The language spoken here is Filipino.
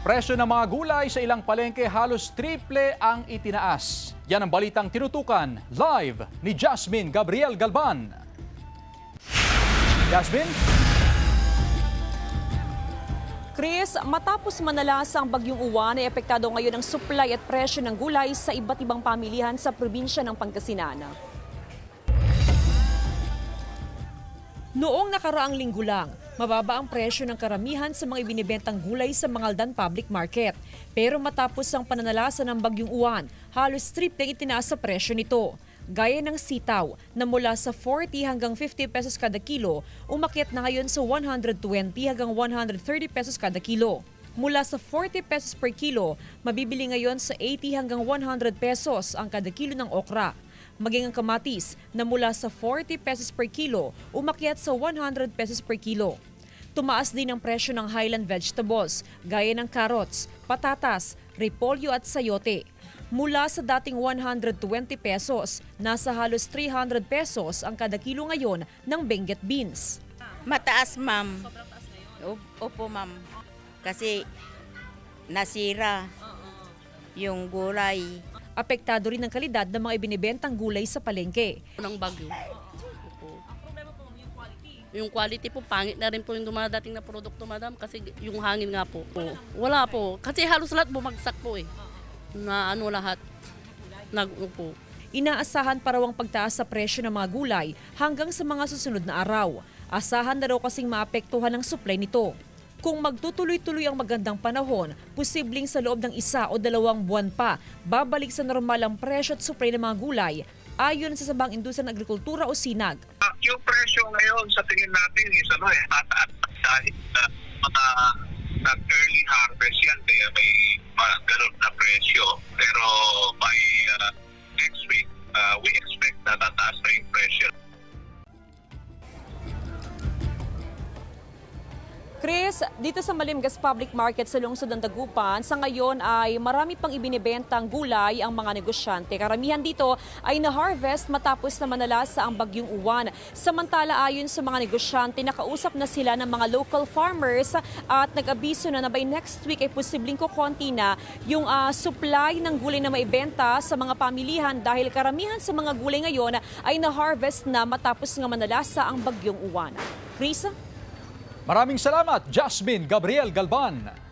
Presyo ng mga gulay sa ilang palengke halos triple ang itinaas. Yan ang balitang tinutukan live ni Jasmine Gabriel Galban. Jasmine? Chris, matapos manalas ang bagyong Uwan ay epektado ngayon ang supply at presyo ng gulay sa iba't ibang pamilihan sa probinsya ng Pangasinan. Noong nakaraang linggo lang, mababa ang presyo ng karamihan sa mga ibinibentang gulay sa Mangaldan Public Market. Pero matapos ang pananalasan ng bagyong Uwan, halos triple itinaas sa presyo nito. Gaya ng sitaw na mula sa 40 hanggang 50 pesos kada kilo, umakyat na ngayon sa 120 hanggang 130 pesos kada kilo. Mula sa 40 pesos per kilo, mabibili ngayon sa 80 hanggang 100 pesos ang kada kilo ng okra. Maging ang kamatis na mula sa 40 pesos per kilo, umakyat sa 100 pesos per kilo. Tumaas din ang presyo ng highland vegetables, gaya ng carrots, patatas, repolyo at sayote. Mula sa dating 120 pesos, nasa halos 300 pesos ang kada kilo ngayon ng benguet beans. Mataas, ma'am. Opo, ma'am. Kasi nasira yung gulay. Apektado rin ang kalidad ng mga ibinibentang gulay sa palengke. Ng bagyo. Yung quality po, pangit na rin po yung dumadating na produkto, madam, kasi yung hangin nga po. Wala po, kasi halos lahat bumagsak po eh. Na ano lahat, nag-upo. Inaasahan pa raw ang pagtaas sa presyo ng mga gulay hanggang sa mga susunod na araw. Asahan na raw kasing maapektuhan ang supply nito. Kung magtutuloy-tuloy ang magandang panahon, posibleng sa loob ng 1 o 2 buwan pa, babalik sa normal ang presyo at supply ng mga gulay, ayon sa Sabang Industriya ng Agrikultura o SINAG. Yung presyo ngayon sa tingin natin is mataas dahil mga nag-early harvest yan, kaya may ganun na presyo. Pero by next week, we expect na tataas na yung presyo. Chris, dito sa Malimgas Public Market sa lungsod ng Dagupan, sa ngayon ay marami pang ibinibentang gulay ang mga negosyante. Karamihan dito ay na-harvest matapos na manalasa ang bagyong Uwan. Samantala ayon sa mga negosyante, nakausap na sila ng mga local farmers at nag-abiso na by next week ay posibleng kukonti na yung supply ng gulay na maibenta sa mga pamilihan dahil karamihan sa mga gulay ngayon ay na-harvest na matapos nga manalasa ang bagyong Uwan. Chris? Maraming salamat, Jasmine Gabriel Galban.